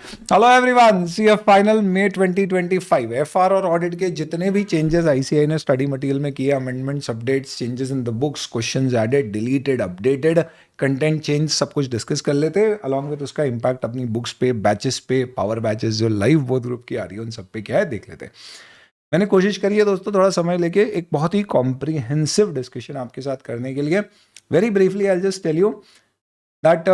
Hello everyone, CF final May 2025। FR और audit के जितने भी चेंजेस आईसीआई ने स्टडी मटेरियल में किए, amendments, updates, changes in the books, questions added, deleted, updated, content change, सब कुछ डिस्कस कर लेते हैं। अलॉन्ग विद उसका इम्पैक्ट अपनी बुक्स पे, बैचेस पे, पावर बैचेस जो लाइव बोध ग्रुप की आ रही है उन सब पे क्या है देख लेते हैं। मैंने कोशिश करी है दोस्तों थोड़ा समय लेके एक बहुत ही कॉम्प्रिहेंसिव डिस्कशन आपके साथ करने के लिए। Very briefly I just tell you that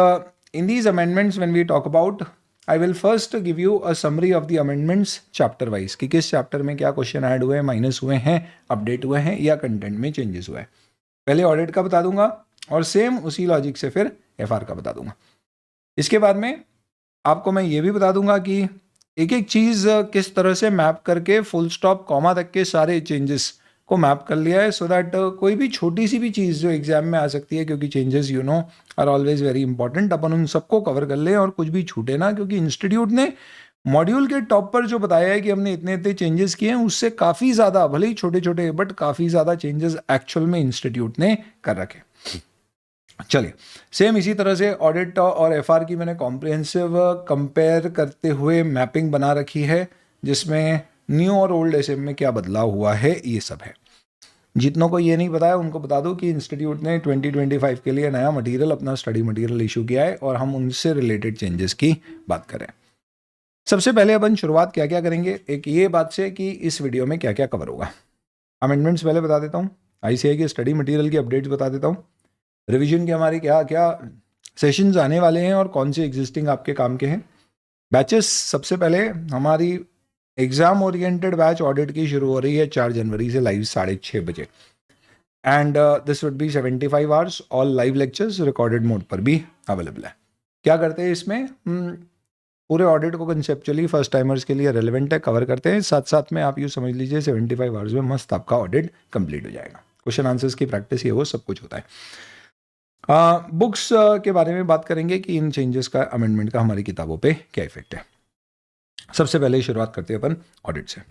in these amendments when we talk about, I will first give you a summary of the amendments chapter wise कि किस चैप्टर में क्या क्वेश्चन ऐड हुए हैं, माइनस हुए हैं, अपडेट हुए हैं या कंटेंट में चेंजेस हुए हैं। पहले ऑडिट का बता दूंगा और सेम उसी लॉजिक से फिर एफआर का बता दूंगा। इसके बाद में आपको मैं ये भी बता दूंगा कि एक एक चीज़ किस तरह से मैप करके फुल स्टॉप कॉमा तक के सारे चेंजेस को मैप कर लिया है, सो दैट कोई भी छोटी सी भी चीज़ जो एग्जाम में आ सकती है, क्योंकि changes you know are always very important, अपन उन सबको कवर कर लें और कुछ भी छूटे ना, क्योंकि इंस्टीट्यूट ने मॉड्यूल के टॉप पर जो बताया है कि हमने इतने इतने चेंजेस किए हैं, उससे काफ़ी ज़्यादा, भले ही छोटे छोटे बट काफ़ी ज़्यादा चेंजेस एक्चुअल में इंस्टीट्यूट ने कर रखे। चलिए, सेम इसी तरह से ऑडिट और एफआर की मैंने कॉम्प्रिहेंसिव कंपेयर करते हुए मैपिंग बना रखी है, जिसमें न्यू और ओल्ड एसएम में क्या बदलाव हुआ है ये सब है। जितनों को ये नहीं पता है उनको बता दूं कि इंस्टीट्यूट ने 2025 के लिए नया मटेरियल, अपना स्टडी मटेरियल इशू किया है और हम उनसे रिलेटेड चेंजेस की बात करें। सबसे पहले अपन शुरुआत क्या क्या करेंगे, एक ये बात से कि इस वीडियो में क्या क्या कवर होगा। अमेंडमेंट्स पहले बता देता हूँ, आईसीआई के स्टडी मटेरियल की अपडेट्स बता देता हूँ, रिवीजन के हमारे क्या क्या सेशंस आने वाले हैं और कौन से एग्जिस्टिंग आपके काम के हैं। बैचेस, सबसे पहले हमारी एग्जाम ओरिएंटेड बैच ऑडिट की शुरू हो रही है 4 जनवरी से लाइव 6:30 बजे, and this would be 75 hours, all live lectures recorded mode पर भी अवेलेबल है। क्या करते हैं इसमें, पूरे ऑडिट को कंसेप्चुअली फर्स्ट टाइमर्स के लिए रेलेवेंट है, कवर करते हैं, साथ साथ में आप यूँ समझ लीजिए 75 आवर्स में मस्त आपका ऑडिट कंप्लीट हो जाएगा। क्वेश्चन आंसर्स की प्रैक्टिस ये वो सब कुछ होता है। बुक्स के बारे में बात करेंगे कि इन चेंजेस का, अमेंडमेंट का हमारी किताबों पे क्या इफेक्ट है। सबसे पहले शुरुआत करते हैं अपन ऑडिट से।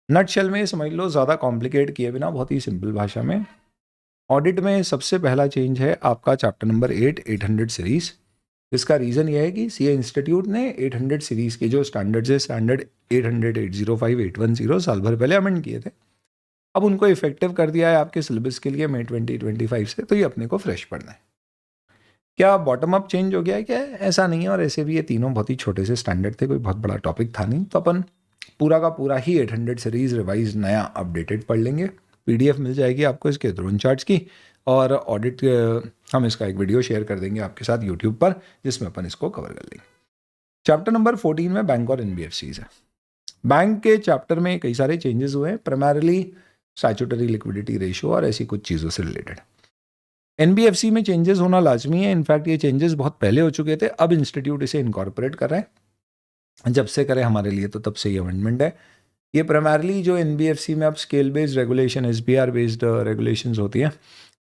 नटशेल में समझ लो, ज़्यादा कॉम्प्लिकेट किए बिना बहुत ही सिंपल भाषा में, ऑडिट में सबसे पहला चेंज है आपका चैप्टर नंबर 800 सीरीज। इसका रीज़न ये है कि सीए इंस्टीट्यूट ने 800 सीरीज़ के जो स्टैंडर्ड्स है, स्टैंडर्ड 800, 805, 810 साल भर पहले अमेंड किए थे, अब उनको इफेक्टिव कर दिया है आपके सिलेबस के लिए मई 2025 से, तो ये अपने को फ्रेश पढ़ना है। क्या बॉटम अप चेंज हो गया है क्या? ऐसा नहीं है, और ऐसे भी ये तीनों बहुत ही छोटे से स्टैंडर्ड थे, कोई बहुत बड़ा टॉपिक था नहीं, तो अपन पूरा का पूरा ही 800 सीरीज रिवाइज नया अपडेटेड पढ़ लेंगे। पीडीएफ मिल जाएगी आपको इसके ड्रोन चार्ट्स की, और ऑडिट हम इसका एक वीडियो शेयर कर देंगे आपके साथ यूट्यूब पर, जिसमें अपन इसको कवर कर लेंगे। चैप्टर नंबर 14 में बैंक और एनबीएफसीज है। बैंक के चैप्टर में कई सारे चेंजेस हुए हैं, प्राइमरली स्टैट्यूटरी लिक्विडिटी रेशियो और ऐसी कुछ चीज़ों से रिलेटेड। एनबीएफसी में चेंजेस होना लाजमी है, इनफैक्ट ये चेंजेस बहुत पहले हो चुके थे, अब इंस्टीट्यूट इसे इनकॉर्पोरेट कर रहे हैं। जब से करें हमारे लिए तो तब से ये अमेंडमेंट है। ये प्राइमरली जो एनबीएफसी में अब scale based regulation, SBR based regulations होती हैं,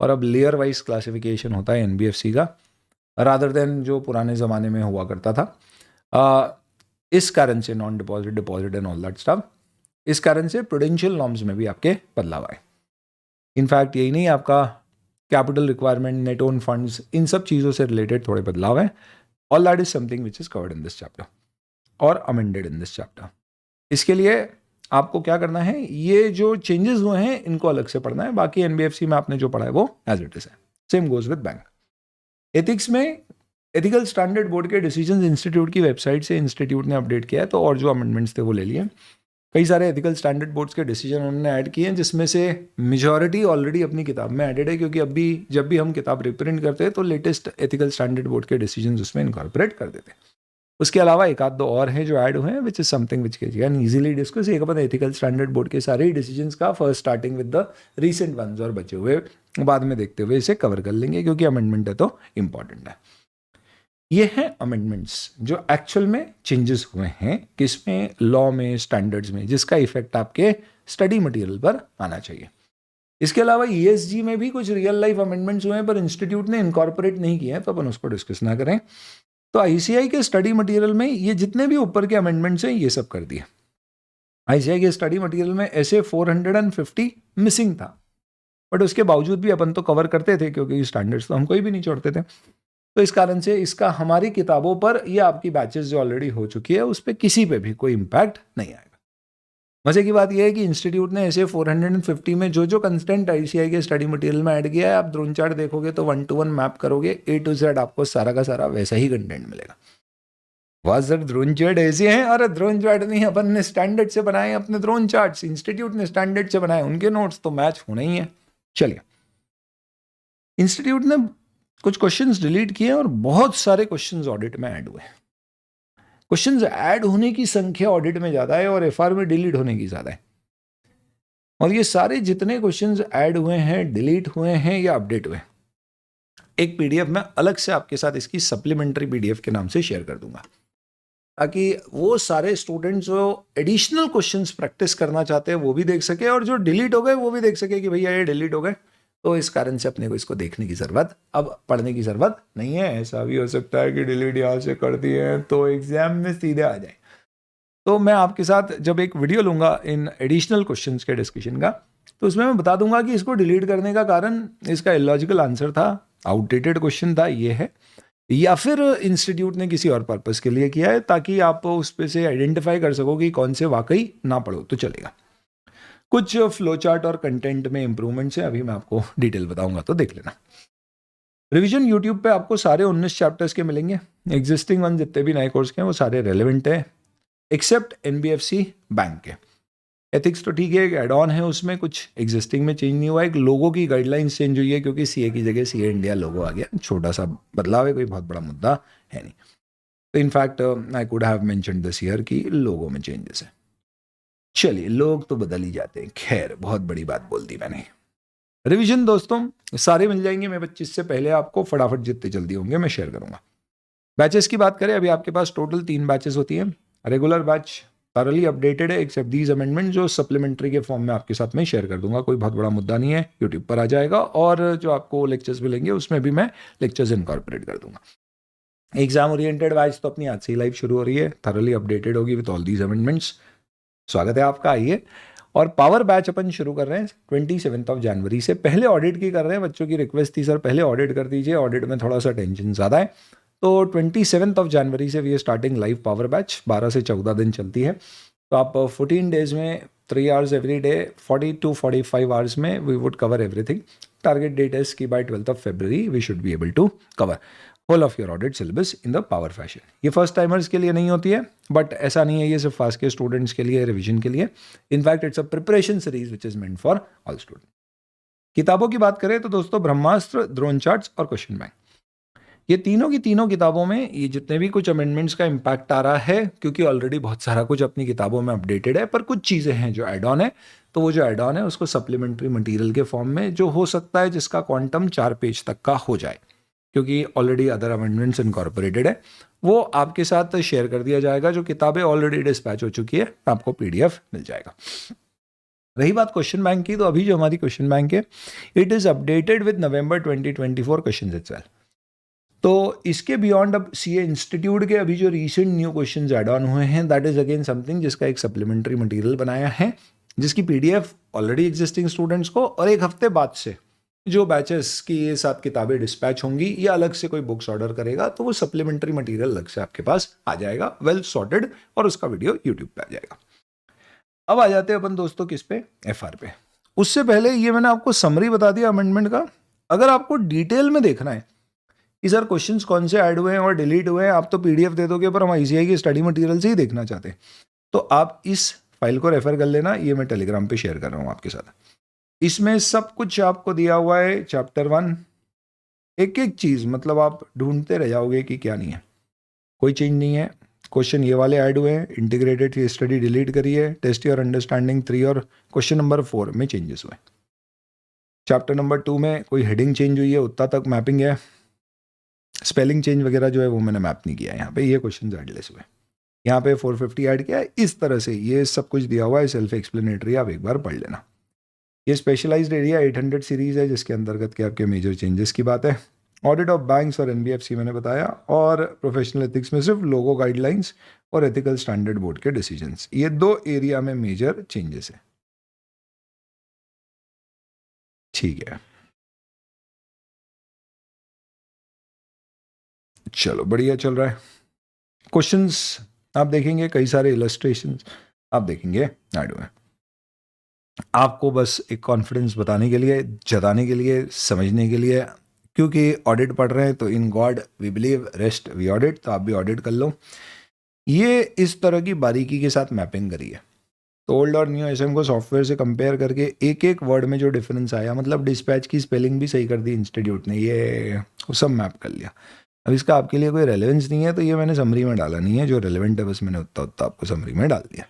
और अब लेयर वाइज क्लासिफिकेशन होता है एनबीएफसी का, रादर देन जो पुराने ज़माने में हुआ करता था। इस कारण से non deposit, deposit and all that stuff, इस कारण से प्रूडेंशियल नॉर्म्स में भी आपके बदलाव आए। इनफैक्ट यही नहीं, आपका capital requirement, net own funds, इन सब चीज़ों से रिलेटेड थोड़े बदलाव हैं। All that is something which is covered in this chapter और अमेंडेड इन दिस चैप्टर। इसके लिए आपको क्या करना है, ये जो चेंजेस हुए हैं इनको अलग से पढ़ना है, बाकी एनबीएफसी में आपने जो पढ़ा है वो एज इट इज है। Same goes with bank. Ethics में एथिकल स्टैंडर्ड बोर्ड के डिसीजंस इंस्टीट्यूट की वेबसाइट से इंस्टीट्यूट ने अपडेट किया है, तो और जो अमेंडमेंट्स थे वो ले लिए। कई सारे एथिकल स्टैंडर्ड बोर्ड्स के डिसीजन उन्होंने ऐड किए हैं, जिसमें से मेजॉरिटी ऑलरेडी अपनी किताब में एडेड है, क्योंकि अभी जब भी हम किताब रिप्रिंट करते हैं तो लेटेस्ट एथिकल स्टैंडर्ड बोर्ड के डिसीजन उसमें इनकॉर्पोरेट कर देते हैं। उसके अलावा एक आध दो और हैं जो ऐड हुए हैं, which is something which can easily discuss. एक अपन एथिकल स्टैंडर्ड बोर्ड के सारे ही डिसीजंस का first starting with the recent ones और बचे हुए बाद में देखते हुए इसे कवर कर लेंगे, क्योंकि अमेंडमेंट है तो इंपॉर्टेंट है। ये हैं अमेंडमेंट्स जो एक्चुअल में चेंजेस हुए हैं, किसमें, लॉ में, स्टैंडर्ड्स में, जिसका इफेक्ट आपके स्टडी मटेरियल पर आना चाहिए। इसके अलावा ईएसजी में भी कुछ रियल लाइफ अमेंडमेंट्स हुए हैं, पर इंस्टीट्यूट ने इनकॉर्पोरेट नहीं किए हैं, तो अपन उसको डिस्कस ना करें। तो आईसीआई के स्टडी मटेरियल में ये जितने भी ऊपर के अमेंडमेंट्स हैं ये सब कर दिए। आईसीआई के स्टडी मटेरियल में ऐसे 450 मिसिंग था, बट उसके बावजूद भी अपन तो कवर करते थे, क्योंकि स्टैंडर्ड्स तो हम कोई भी नहीं छोड़ते थे। तो इस कारण से इसका हमारी किताबों पर या आपकी बैचेस जो ऑलरेडी हो चुकी है उस पर किसी पे भी कोई इम्पैक्ट नहीं आएगा। मजे की बात यह है कि इंस्टीट्यूट ने ऐसे 450 में जो जो कंस्टेंट आईसीआई के स्टडी मटेरियल में ऐड किया है, आप ड्रोन चार्ट देखोगे तो 1 to 1 मैप करोगे, A to Z आपको सारा का सारा वैसा ही कंटेंट मिलेगा। वह सर ड्रोन चार्ट ऐसे हैं, अरे ड्रोन चार्ट नहीं, अपन ने स्टैंडर्ड से बनाए अपने ड्रोन चार्ट्स, इंस्टीट्यूट ने स्टैंडर्ड से बनाए उनके नोट्स, तो मैच होना ही है। चलिए, इंस्टीट्यूट ने कुछ क्वेश्चंस डिलीट किए और बहुत सारे क्वेश्चंस ऑडिट में ऐड हुए। क्वेश्चंस ऐड होने की संख्या ऑडिट में ज्यादा है और एफआर में डिलीट होने की ज्यादा है। और ये सारे जितने क्वेश्चंस ऐड हुए हैं, डिलीट हुए हैं या अपडेट हुए, एक पीडीएफ में अलग से आपके साथ इसकी सप्लीमेंट्री पीडीएफ के नाम से शेयर कर दूंगा, ताकि वो सारे स्टूडेंट्स जो एडिशनल क्वेश्चंस प्रैक्टिस करना चाहते हैं वो भी देख सके और जो डिलीट हो गए वो भी देख सके कि भैया ये डिलीट हो गए। तो इस कारण से अपने को इसको देखने की जरूरत, अब पढ़ने की जरूरत नहीं है। ऐसा भी हो सकता है कि डिलीट यहाँ से कर दिए हैं तो एग्जाम में सीधे आ जाए। तो मैं आपके साथ जब एक वीडियो लूंगा इन एडिशनल क्वेश्चंस के डिस्कशन का, तो उसमें मैं बता दूंगा कि इसको डिलीट करने का कारण इसका इलॉजिकल आंसर था, आउटडेटेड क्वेश्चन था, ये है, या फिर इंस्टीट्यूट ने किसी और पर्पस के लिए किया है, ताकि आप उस पे से आइडेंटिफाई कर सको कि कौन से वाकई ना पढ़ो तो चलेगा। कुछ फ्लो चार्ट और कंटेंट में इंप्रूवमेंट्स है, अभी मैं आपको डिटेल बताऊंगा, तो देख लेना। रिवीजन यूट्यूब पे आपको सारे 19 चैप्टर्स के मिलेंगे। एग्जिस्टिंग वन जितने भी नए कोर्स के हैं वो सारे रेलेवेंट है, एक्सेप्ट एनबीएफसी बैंक के। एथिक्स तो ठीक है, एक एड ऑन है, उसमें कुछ एग्जिस्टिंग में चेंज नहीं हुआ है। एक लोगो की गाइडलाइंस चेंज हुई है क्योंकि सीए की जगह सीए इंडिया लोगो आ गया, छोटा सा बदलाव है, कोई बहुत बड़ा मुद्दा है नहीं। तो in fact I could have mentioned this year की लोगो में चेंजेस है। चलिए, लोग तो बदल ही जाते हैं, खैर बहुत बड़ी बात बोल दी मैंने। रिवीजन दोस्तों सारे मिल जाएंगे, मैं 25 से पहले आपको फटाफट जितने जल्दी होंगे मैं शेयर करूंगा। बैचेस की बात करें, अभी आपके पास टोटल 3 बैचेस होती हैं। रेगुलर बैच thoroughly अपडेटेड है एक्सेप्ट दीज अमेंडमेंट, जो सप्लीमेंट्री के फॉर्म में आपके साथ में शेयर कर दूंगा, कोई बहुत बड़ा मुद्दा नहीं है, यूट्यूब पर आ जाएगा। और जो आपको लेक्चर्स मिलेंगे उसमें भी मैं लेक्चर्स इनकॉर्पोरेट कर दूंगा। एग्जाम ओरिएंटेड बैच तो अपनी आज से ही लाइव शुरू हो रही है, thoroughly अपडेटेड होगी विद ऑल दीज अमेंडमेंट्स। स्वागत है आपका, आइए। और पावर बैच अपन शुरू कर रहे हैं 27 जनवरी से। पहले ऑडिट की कर रहे हैं, बच्चों की रिक्वेस्ट थी सर पहले ऑडिट कर दीजिए, ऑडिट में थोड़ा सा टेंशन ज़्यादा है। तो 27 जनवरी से we are starting live power batch, 12 से 14 दिन चलती है। तो आप 14 डेज में 3 hours every day, 40 to 45 hours में we would cover everything. Target date है कि बाय 12 फरवरी we should be able to cover whole of your audit syllabus in the power fashion. ये फर्स्ट टाइमर्स के लिए नहीं होती है, बट ऐसा नहीं है ये सिर्फ फास्ट के स्टूडेंट्स के लिए, रिविजन के लिए। In fact it's a preparation series which is meant for all student. किताबों की बात करें तो दोस्तों ब्रह्मास्त्र, ड्रोन चार्ट्स और क्वेश्चन बैंक, ये तीनों की तीनों किताबों में ये जितने भी कुछ अमेंडमेंट्स का इम्पैक्ट आ रहा है, क्योंकि ऑलरेडी बहुत सारा कुछ अपनी किताबों में अपडेटेड है, पर कुछ चीज़ें हैं जो एड ऑन है। तो वो जो एड ऑन है उसको सप्लीमेंट्री मटेरियल के फॉर्म में, जो हो सकता है जिसका क्वांटम 4 पेज तक का हो जाए, क्योंकि ऑलरेडी अदर अमेंडमेंट्स इनकॉर्पोरेटेड है, वो आपके साथ शेयर कर दिया जाएगा। जो किताबें ऑलरेडी डिस्पैच हो चुकी है आपको पीडीएफ मिल जाएगा। रही बात क्वेश्चन बैंक की, तो अभी जो हमारी क्वेश्चन बैंक है, it is updated with November 2024 questions itself. तो इसके बियॉन्ड अब सीए इंस्टीट्यूट के अभी जो recent new questions add on हुए हैं, दैट इज अगेन समथिंग जिसका एक सप्लीमेंट्री मटेरियल बनाया है, जिसकी पीडीएफ ऑलरेडी एग्जिस्टिंग स्टूडेंट्स को, और एक हफ्ते बाद से जो बैचेस की ये 7 किताबें डिस्पैच होंगी या अलग से कोई बुक्स ऑर्डर करेगा तो वो सप्लीमेंट्री मटेरियल अलग से आपके पास आ जाएगा, वेल सॉर्टेड, और उसका वीडियो यूट्यूब पे आ जाएगा। अब आ जाते हैं अपन दोस्तों किस पे, एफआर पे। उससे पहले ये मैंने आपको समरी बता दिया अमेंडमेंट का। अगर आपको डिटेल में देखना है कि सर क्वेश्चंस कौन से ऐड हुए हैं और डिलीट हुए हैं, आप तो पीडीएफ दे दोगे, पर हम आईसीआई की स्टडी मटेरियल से ही देखना चाहते हैं, तो आप इस फाइल को रेफर कर लेना। ये मैं टेलीग्राम पे शेयर कर रहा हूँ आपके साथ। इसमें सब कुछ आपको दिया हुआ है, चैप्टर 1, एक एक चीज, मतलब आप ढूंढते रह जाओगे कि क्या नहीं है, कोई चेंज नहीं है। क्वेश्चन ये वाले ऐड हुए हैं, इंटीग्रेटेड की स्टडी डिलीट करी है, टेस्ट योर अंडरस्टैंडिंग 3 और क्वेश्चन नंबर 4 में चेंजेस हुए। चैप्टर नंबर 2 में कोई हेडिंग चेंज हुई है, उतना तक मैपिंग है। स्पेलिंग चेंज वगैरह जो है वो मैंने मैप नहीं किया है यहाँ पे, ये क्वेश्चन एडलेस हुए। यहाँ पे 450 ऐड किया है, इस तरह से ये सब कुछ दिया हुआ है, सेल्फ एक्सप्लेनेटरी, आप एक बार पढ़ लेना। ये स्पेशलाइज्ड एरिया 800 सीरीज है, जिसके अंतर्गत के आपके मेजर चेंजेस की बात है। ऑडिट ऑफ बैंक्स और एनबीएफसी मैंने बताया, और प्रोफेशनल एथिक्स में सिर्फ लोगो गाइडलाइंस और एथिकल स्टैंडर्ड बोर्ड के डिसीजंस, ये 2 एरिया में मेजर चेंजेस है। ठीक है। चलो बढ़िया चल रहा है। क्वेश्चंस आप देखेंगे, कई सारे इलस्ट्रेशंस आप देखेंगे ऐड हुए। आपको बस एक कॉन्फिडेंस बताने के लिए, जताने के लिए, समझने के लिए, क्योंकि ऑडिट पढ़ रहे हैं तो in God we believe, rest we audit, तो आप भी ऑडिट कर लो। ये इस तरह की बारीकी के साथ मैपिंग करिए। तो ओल्ड और न्यू एसएम को सॉफ्टवेयर से कंपेयर करके एक एक वर्ड में जो डिफरेंस आया, मतलब डिस्पैच की स्पेलिंग भी सही कर दी इंस्टीट्यूट ने, ये सब मैप कर लिया। अब इसका आपके लिए कोई रेलेवेंस नहीं है तो ये मैंने समरी में डाला नहीं है, जो रेलेवेंट है बस मैंने उतना उतना आपको समरी में डाल दिया।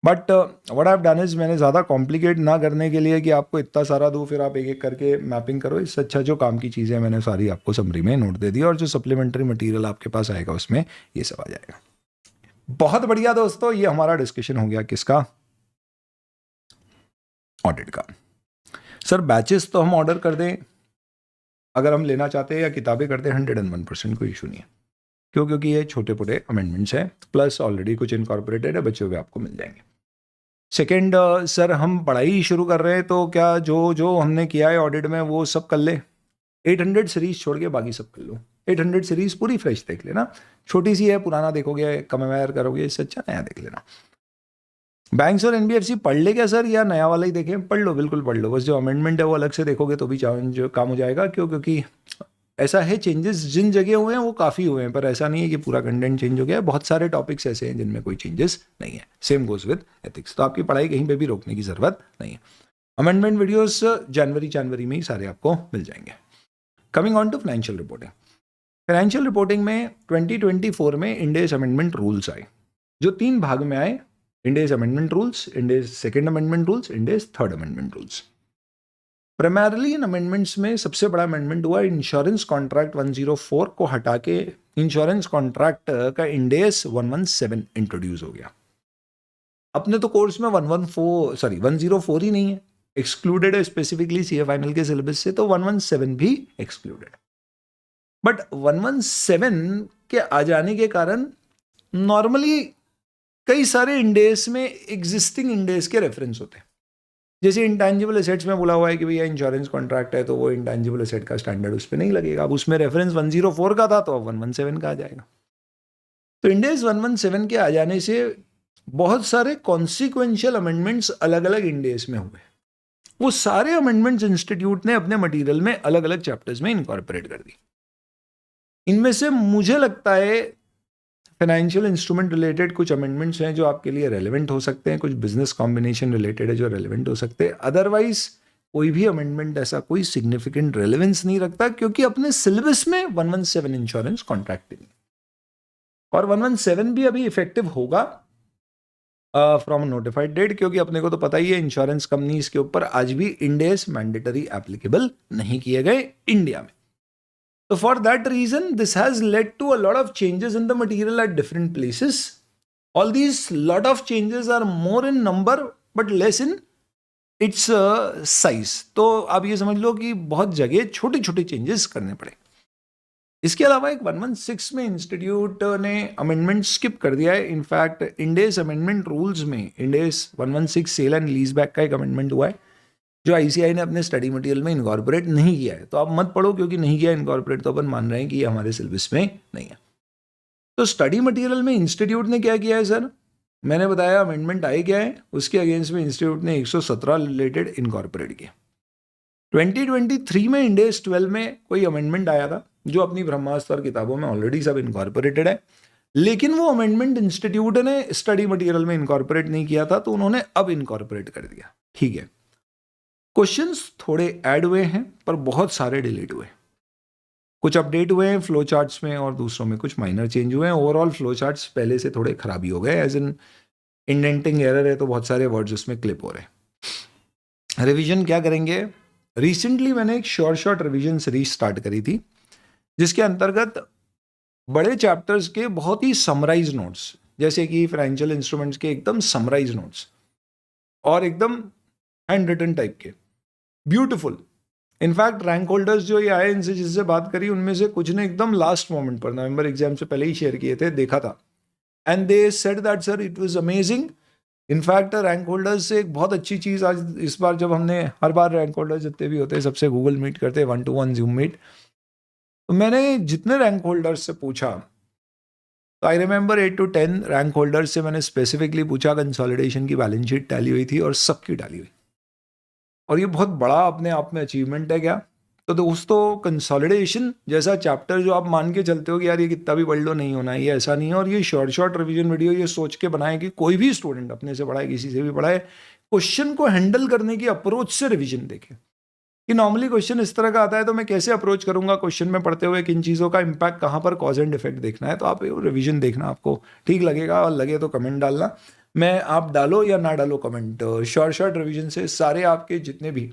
But what I have done is, मैंने ज़्यादा कॉम्प्लिकेट ना करने के लिए कि आपको इतना सारा दूँ फिर आप एक एक करके मैपिंग करो, इससे अच्छा जो काम की चीज़ें मैंने सारी आपको समरी में नोट दे दी, और जो सप्लीमेंट्री मटीरियल आपके पास आएगा उसमें ये सब आ जाएगा। बहुत बढ़िया दोस्तों, ये हमारा डिस्कशन हो गया किसका, ऑडिट का। सर बैचेस तो हम ऑर्डर कर दें अगर हम लेना चाहते हैं, या किताबें कर दें, 101% कोई इशू नहीं है। क्यों? क्योंकि ये छोटे मोटे अमेंडमेंट्स हैं, प्लस ऑलरेडी कुछ इनकॉर्पोरेटेड है, बच्चों के आपको मिल जाएंगे। सेकेंड, सर हम पढ़ाई शुरू कर रहे हैं तो क्या जो जो हमने किया है ऑडिट में वो सब कर ले? 800 सीरीज छोड़ के बाकी सब कर लो। 800 सीरीज पूरी फ्रेश देख लेना, छोटी सी है, पुराना देखोगे कंपेयर करोगे, इससे अच्छा नया देख लेना। बैंक्स और एनबीएफसी पढ़ ले क्या सर, या नया वाला ही देखें? पढ़ लो, बिल्कुल पढ़ लो, बस जो अमेंडमेंट है वो अलग से देखोगे तो भी जो काम हो जाएगा। क्यों? क्योंकि ऐसा है, चेंजेस जिन जगह हुए हैं वो काफ़ी हुए हैं, पर ऐसा नहीं है कि पूरा कंटेंट चेंज हो गया है। बहुत सारे टॉपिक्स ऐसे हैं जिनमें कोई चेंजेस नहीं है। सेम गोज विद एथिक्स, तो आपकी पढ़ाई कहीं पे भी रोकने की ज़रूरत नहीं है। अमेंडमेंट वीडियोस जनवरी में ही सारे आपको मिल जाएंगे। Coming on to financial reporting. Financial reporting में 2024 में इंड एस अमेंडमेंट रूल्स आए, जो 3 भाग में आए: end S amendment rules, end S second amendment rules, end S third amendment rules. Primarily in amendments में सबसे बड़ा अमेंडमेंट हुआ इंश्योरेंस कॉन्ट्रैक्ट 104 को हटा के इंश्योरेंस कॉन्ट्रैक्ट का इंडेस 117 इंट्रोड्यूस हो गया। अपने तो कोर्स में 104 ही नहीं है, एक्सक्लूडेड है स्पेसिफिकली सीए फाइनल के सिलेबस से, तो 117 भी एक्सक्लूडेड। बट 117 के आ जाने के कारण नॉर्मली कई सारे इंडेस में एग्जिस्टिंग इंडेस के रेफरेंस होते हैं। जैसे इंटेंजिबल एसेट्स में बोला हुआ है कि भैया इंश्योरेंस कॉन्ट्रैक्ट है, तो वो इंटेंजिबल एसेट का स्टैंडर्ड उस पर नहीं लगेगा। अब उसमें रेफरेंस 104 का था तो अब 117 का आ जाएगा। तो इंडेस 117 के आ जाने से बहुत सारे कॉन्सिक्वेंशियल अमेंडमेंट्स अलग अलग इंडेस में हुए। वो सारे अमेंडमेंट्स इंस्टीट्यूट ने अपने मटीरियल में अलग अलग चैप्टर्स में इनकॉर्पोरेट कर दी। इनमें से मुझे लगता है फाइनेंशियल इंस्ट्रूमेंट रिलेटेड कुछ अमेंडमेंट्स हैं जो आपके लिए रेलेवेंट हो सकते हैं, कुछ बिजनेस कॉम्बिनेशन रिलेटेड है जो रेलेवेंट हो सकते हैं। अदरवाइज कोई भी अमेंडमेंट ऐसा कोई सिग्निफिकेंट रेलेवेंस नहीं रखता, क्योंकि अपने सिलेबस में 117 इंश्योरेंस कॉन्ट्रैक्ट नहीं, और 117 भी अभी इफेक्टिव होगा फ्रॉम नोटिफाइड डेट, क्योंकि अपने को तो पता ही है इंश्योरेंस कंपनीज के ऊपर आज भी इंडेस मैंडेटरी एप्लीकेबल नहीं किए गए इंडिया में। So for that reason, this has led to a lot of changes in the material at different places. All these lot of changes are more in number but less in its size. तो आप ये समझ लो कि बहुत जगह छोटे छोटे changes करने पड़े। इसके अलावा एक 116 में इंस्टीट्यूट ने अमेंडमेंट स्किप कर दिया है। इनफैक्ट इंडेस अमेंडमेंट रूल्स में इंडेस 116 सेल एंड लीज बैक का एक अमेंडमेंट हुआ है जो आईसीआई ने अपने स्टडी मटेरियल में इनकॉर्पोरेट नहीं किया है। तो आप मत पढ़ो, क्योंकि नहीं किया इनकॉर्पोरेट तो अपन मान रहे हैं कि ये हमारे सिलेबस में नहीं है। तो स्टडी मटेरियल में इंस्टीट्यूट ने क्या किया है सर? मैंने बताया अमेंडमेंट आए क्या है, उसके अगेंस्ट में इंस्टीट्यूट ने 117 रिलेटेड इनकॉर्पोरेट किया। 2023 में इंडेस 12 में कोई अमेंडमेंट आया था जो अपनी ब्रह्मास्त्र किताबों में ऑलरेडी सब इनकॉर्पोरेटेड है, लेकिन वो अमेंडमेंट इंस्टीट्यूट ने स्टडी मटेरियल में इनकॉर्पोरेट नहीं किया था, तो उन्होंने अब इनकॉर्पोरेट कर दिया। ठीक है, क्वेश्चंस थोड़े ऐड हुए हैं पर बहुत सारे डिलीट हुए। कुछ अपडेट हुए हैं फ्लो चार्ट्स में और दूसरों में कुछ माइनर चेंज हुए हैं। ओवरऑल फ्लो चार्ट्स पहले से थोड़े खराबी हो गए, एज इन इंडेंटिंग एरर है तो बहुत सारे वर्ड्स उसमें क्लिप हो रहे हैं। रिवीजन क्या करेंगे? रिसेंटली मैंने एक शॉर्ट रिवीजन सीरीज स्टार्ट करी थी, जिसके अंतर्गत बड़े चैप्टर्स के बहुत ही समराइज नोट्स, जैसे कि फाइनेंशियल इंस्ट्रूमेंट्स के एकदम समराइज नोट्स और एकदम हैंड रिटन टाइप के, ब्यूटीफुल। इनफैक्ट रैंक होल्डर्स जो ये आए, इनसे जिससे बात करी, उनमें से कुछ ने एकदम लास्ट मोमेंट पर नवंबर एग्जाम से पहले ही शेयर किए थे, देखा था, and they said that sir it was amazing. In fact rank holders से एक बहुत अच्छी चीज़ आज इस बार, जब हमने हर बार रैंक होल्डर्स जितने भी होते हैं सबसे गूगल मीट करते हैं, 1-to-1 जूम मीट, तो मैंने जितने रैंक होल्डर्स से पूछा, तो I remember 8 to 10 rank holders से मैंने स्पेसिफिकली पूछा, कंसोलिडेशन की बैलेंस शीट टैली हुई थी और सबकी टैली हुई। और ये बहुत बड़ा अपने आप में अचीवमेंट है क्या? तो दोस्तों, कंसोलिडेशन जैसा चैप्टर जो आप मान के चलते हो कि यार ये कितना भी पढ़ लो नहीं होना, ये ऐसा नहीं है। और ये शॉर्ट रिवीजन वीडियो ये सोच के बनाए कि कोई भी स्टूडेंट अपने से पढ़ाए, किसी से भी पढ़ाए, क्वेश्चन को हैंडल करने की अप्रोच से रिवीजन देखे कि नॉर्मली क्वेश्चन इस तरह का आता है तो मैं कैसे अप्रोच करूंगा क्वेश्चन में पढ़ते हुए, किन चीज़ों का इंपैक्ट कहाँ पर कॉज एंड इफेक्ट देखना है। तो आप रिवीजन देखना, आपको ठीक लगेगा, और लगे तो कमेंट डालना। मैं आप डालो या ना डालो कमेंट, शॉर्ट रिवीजन से सारे आपके जितने भी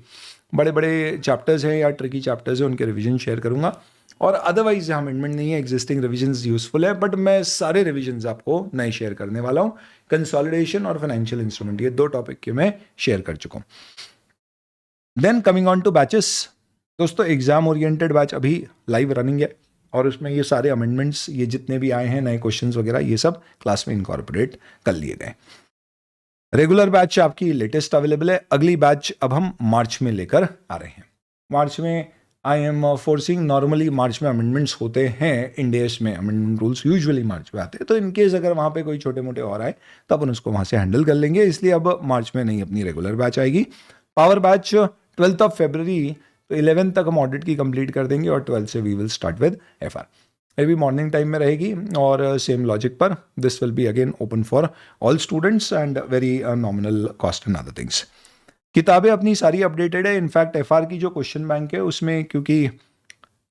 बड़े बड़े चैप्टर्स हैं या ट्रिकी चैप्टर्स हैं उनके रिवीजन शेयर करूंगा। और अदरवाइज यहाँ अमेंडमेंट नहीं है, एग्जिस्टिंग रिवीजन्स यूजफुल है, बट मैं सारे रिवीजन्स आपको नए शेयर करने वाला हूँ। कंसोलिडेशन और फाइनेंशियल इंस्ट्रूमेंट, ये 2 टॉपिक के मैं शेयर कर चुका हूँ। Then coming on to batches, दोस्तों एग्जाम ओरिएंटेड बैच अभी लाइव रनिंग है, और उसमें ये सारे अमेंडमेंट्स, ये जितने भी आए हैं नए क्वेश्चंस वगैरह, ये सब क्लास में इनकॉर्पोरेट कर लिए गए। रेगुलर बैच आपकी लेटेस्ट अवेलेबल है। अगली बैच अब हम मार्च में लेकर आ रहे हैं। मार्च में आई एम फोर्सिंग, नॉर्मली मार्च में अमेंडमेंट्स होते हैं, इंडियस में अमेंडमेंट रूल्स यूजुअली मार्च में आते हैं, तो इनकेस अगर वहाँ पे कोई छोटे मोटे और आए तो अपन उसको वहाँ से हैंडल कर लेंगे, इसलिए अब मार्च में नहीं अपनी रेगुलर बैच आएगी। पावर बैच 12 फरवरी, तो 11 तक हम ऑडिट की कंप्लीट कर देंगे और 12 से we will start with FR. ये भी मॉर्निंग टाइम में रहेगी और सेम लॉजिक पर। This will be again open for all students and very nominal cost and other things. किताबें अपनी सारी अपडेटेड है। इनफैक्ट एफआर की जो क्वेश्चन बैंक है उसमें क्योंकि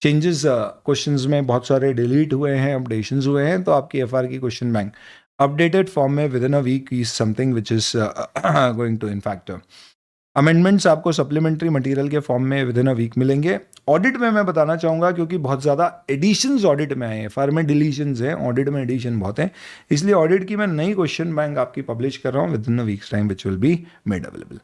चेंजेस क्वेश्चंस में बहुत सारे डिलीट हुए हैं, अपडेशंस हुए हैं, तो आपकी एफआर की क्वेश्चन बैंक अपडेटेड फॉर्म में within a week is something which is going to in fact amendments आपको सप्लीमेंट्री मटेरियल के फॉर्म में विद इन अ वीक मिलेंगे। ऑडिट में मैं बताना चाहूँगा, क्योंकि बहुत ज़्यादा एडिशंस ऑडिट में आए हैं, एफआर में डिलीशंस हैं, ऑडिट में एडिशन बहुत है, इसलिए ऑडिट की मैं नई क्वेश्चन बैंक आपकी पब्लिश कर रहा हूँ with in a weeks time which will be made available.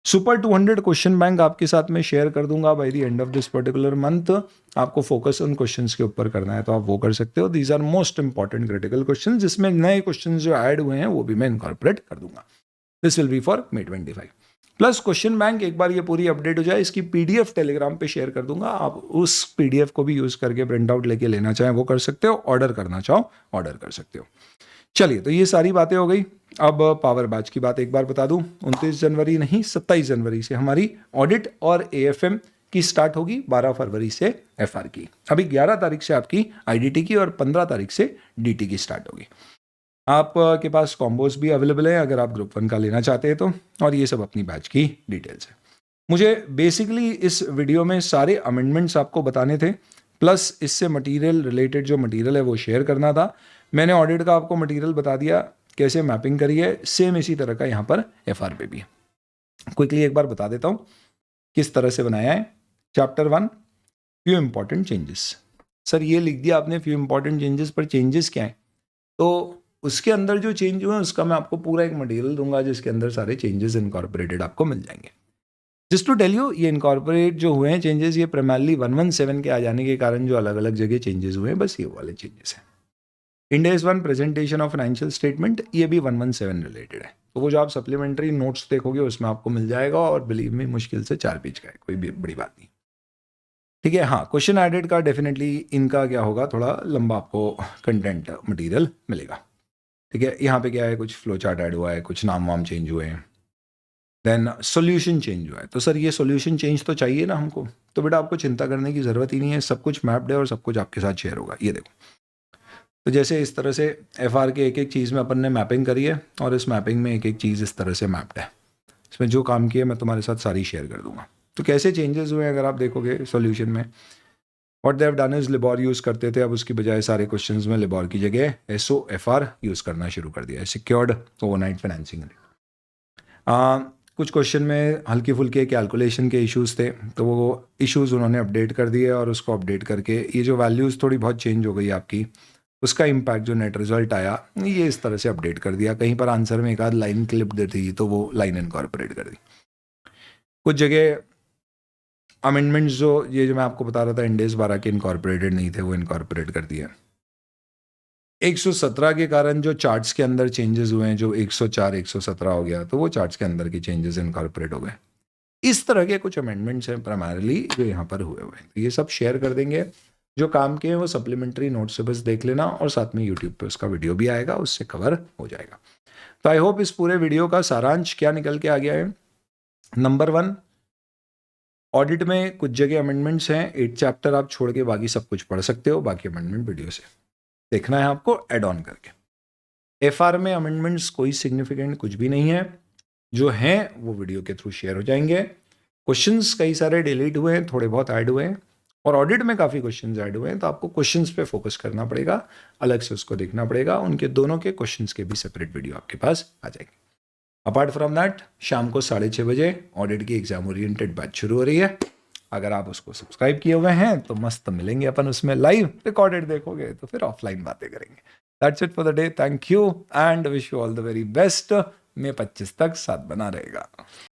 Super 200 question bank आपके साथ में शेयर कर दूंगा by the end of this particular month. आपको फोकस उन क्वेश्चंस के ऊपर करना है तो आप वो कर सकते हो। These are most important critical question, जिसमें नए क्वेश्चन जो ऐड हुए हैं वो भी मैं इनकॉर्पोरेट कर दूंगा। This will B for May 25। Plus question bank एक बार ये पूरी अपडेट हो जाए, इसकी पीडीएफ टेलीग्राम पे शेयर कर दूंगा। आप उस पीडीएफ को भी यूज करके प्रिंट आउट लेके लेना चाहें वो कर सकते हो, ऑर्डर करना चाहो ऑर्डर कर सकते हो। चलिए, तो ये सारी बातें हो गई। अब पावर बैच की बात एक बार बता दूं, 29 जनवरी नहीं 27 जनवरी से हमारी ऑडिट और एएफएम की स्टार्ट होगी, 12 फरवरी से एफआर की। अभी 11 तारीख से आपकी आईडीटी की और 15 तारीख से डीटी की स्टार्ट होगी। आपके पास कॉम्बोज भी अवेलेबल है अगर आप ग्रुप 1 का लेना चाहते हैं तो, और ये सब अपनी बैच की डिटेल्स है। मुझे बेसिकली इस वीडियो में सारे अमेंडमेंट्स आपको बताने थे, प्लस इससे मटेरियल रिलेटेड जो मटेरियल है वो शेयर करना था। मैंने ऑडिट का आपको मटेरियल बता दिया, कैसे मैपिंग करी है, सेम इसी तरह का यहाँ पर एफआर पे भी है। क्विकली एक बार बता देता हूँ किस तरह से बनाया है। Chapter 1, few important changes. Sir ये लिख दिया आपने फ्यू इंपॉर्टेंट चेंजेस, पर चेंजेस क्या है? तो उसके अंदर जो चेंज हुए हैं उसका मैं आपको पूरा एक मटेरियल दूंगा जिसके अंदर सारे चेंजेस इनकॉर्पोरेटेड आपको मिल जाएंगे। जस्ट टू टेल यू, ये इनकॉर्पोरेट जो हुए हैं चेंजेस, ये प्राइमरली 117 के आ जाने के कारण जो अलग अलग जगह चेंजेस हुए हैं, बस ये वाले चेंजेस हैं। इंडेस 1 प्रेजेंटेशन ऑफ फाइनेंशियल स्टेटमेंट, ये भी 117 रिलेटेड है। तो वो जो आप सप्लीमेंट्री नोट्स देखोगे उसमें आपको मिल जाएगा, और बिलीव में मुश्किल से 4 पेज का है, कोई भी बड़ी बात नहीं। ठीक है, हाँ, क्वेश्चन एडेड का डेफिनेटली इनका क्या होगा, थोड़ा लंबा आपको कंटेंट मटेरियल मिलेगा। ठीक है, यहाँ पे क्या है, कुछ फ्लो चार्ट ऐड हुआ है, कुछ नाम वाम चेंज हुए हैं, देन सोल्यूशन चेंज हुआ है। तो सर ये सोल्यूशन चेंज तो चाहिए ना हमको, तो बेटा आपको चिंता करने की ज़रूरत ही नहीं है, सब कुछ मैप्ड है और सब कुछ आपके साथ शेयर होगा। ये देखो, तो जैसे इस तरह से एफआर के एक एक चीज़ में अपन ने मैपिंग करी है, और इस मैपिंग में एक एक चीज़ इस तरह से मैप्ड है। इसमें जो काम किया मैं तुम्हारे साथ सारी शेयर कर दूंगा। तो कैसे चेंजेस हुए हैं अगर आप देखोगे सोल्यूशन में, what they have done is LIBOR use करते थे, अब उसकी बजाय सारे क्वेश्चंस में लिबॉर की जगह SOFR यूज़ करना शुरू कर दिया है, सिक्योर्ड ओवरनाइट फाइनेंसिंग। कुछ क्वेश्चन में हल्के फुल्के कैलकुलेशन के इश्यूज थे, तो वो इश्यूज उन्होंने अपडेट कर दिए, और उसको अपडेट करके ये जो वैल्यूज़ थोड़ी बहुत चेंज हो गई आपकी, उसका इम्पैक्ट जो नेट रिजल्ट आया ये इस तरह से अपडेट कर दिया। कहीं पर आंसर में एक आध लाइन क्लिप दी थी तो वो लाइन इनकॉर्पोरेट कर दी। कुछ जगह अमेंडमेंट्स जो मैं आपको बता रहा था इंडेस 12 के इनकॉर्पोरेटेड नहीं थे, वो इनकॉर्पोरेट कर दिया। 117 के कारण जो चार्ट्स के अंदर चेंजेस हुए हैं, जो 104 117 हो गया, तो वो चार्ट्स के अंदर की चेंजेस इनकॉर्पोरेट हो गए। इस तरह के कुछ अमेंडमेंट्स हैं प्राइमरली जो यहाँ पर हुए हैं, तो ये सब शेयर कर देंगे। जो काम के हैं वो सप्लीमेंट्री नोट से बस देख लेना, और साथ में यूट्यूब पे उसका वीडियो भी आएगा, उससे कवर हो जाएगा। तो आई होप इस पूरे वीडियो का सारांश क्या निकल के आ गया है। नंबर 1, ऑडिट में कुछ जगह अमेंडमेंट्स हैं, 8 चैप्टर आप छोड़ के बाकी सब कुछ पढ़ सकते हो, बाकी अमेंडमेंट वीडियो से देखना है आपको एड ऑन करके। एफआर में अमेंडमेंट्स कोई सिग्निफिकेंट कुछ भी नहीं है, जो हैं वो वीडियो के थ्रू शेयर हो जाएंगे। क्वेश्चंस कई सारे डिलीट हुए हैं, थोड़े बहुत ऐड हुए हैं, और ऑडिट में काफ़ी क्वेश्चंस ऐड हुए हैं, तो आपको क्वेश्चंस पे फोकस करना पड़ेगा, अलग से उसको देखना पड़ेगा। उनके दोनों के क्वेश्चंस के भी सेपरेट वीडियो आपके पास आ जाएंगे। अपार्ट फ्रॉम दैट, शाम को 6:30 बजे ऑडिट की एग्जाम ओरिएंटेड बैच शुरू हो रही है। अगर आप उसको सब्सक्राइब किए हुए हैं तो मस्त मिलेंगे अपन उसमें लाइव। रिकॉर्डेड देखोगे तो फिर ऑफलाइन बातें करेंगे। That's it for the day. Thank you and wish you all the very best. May 25 तक साथ बना रहेगा।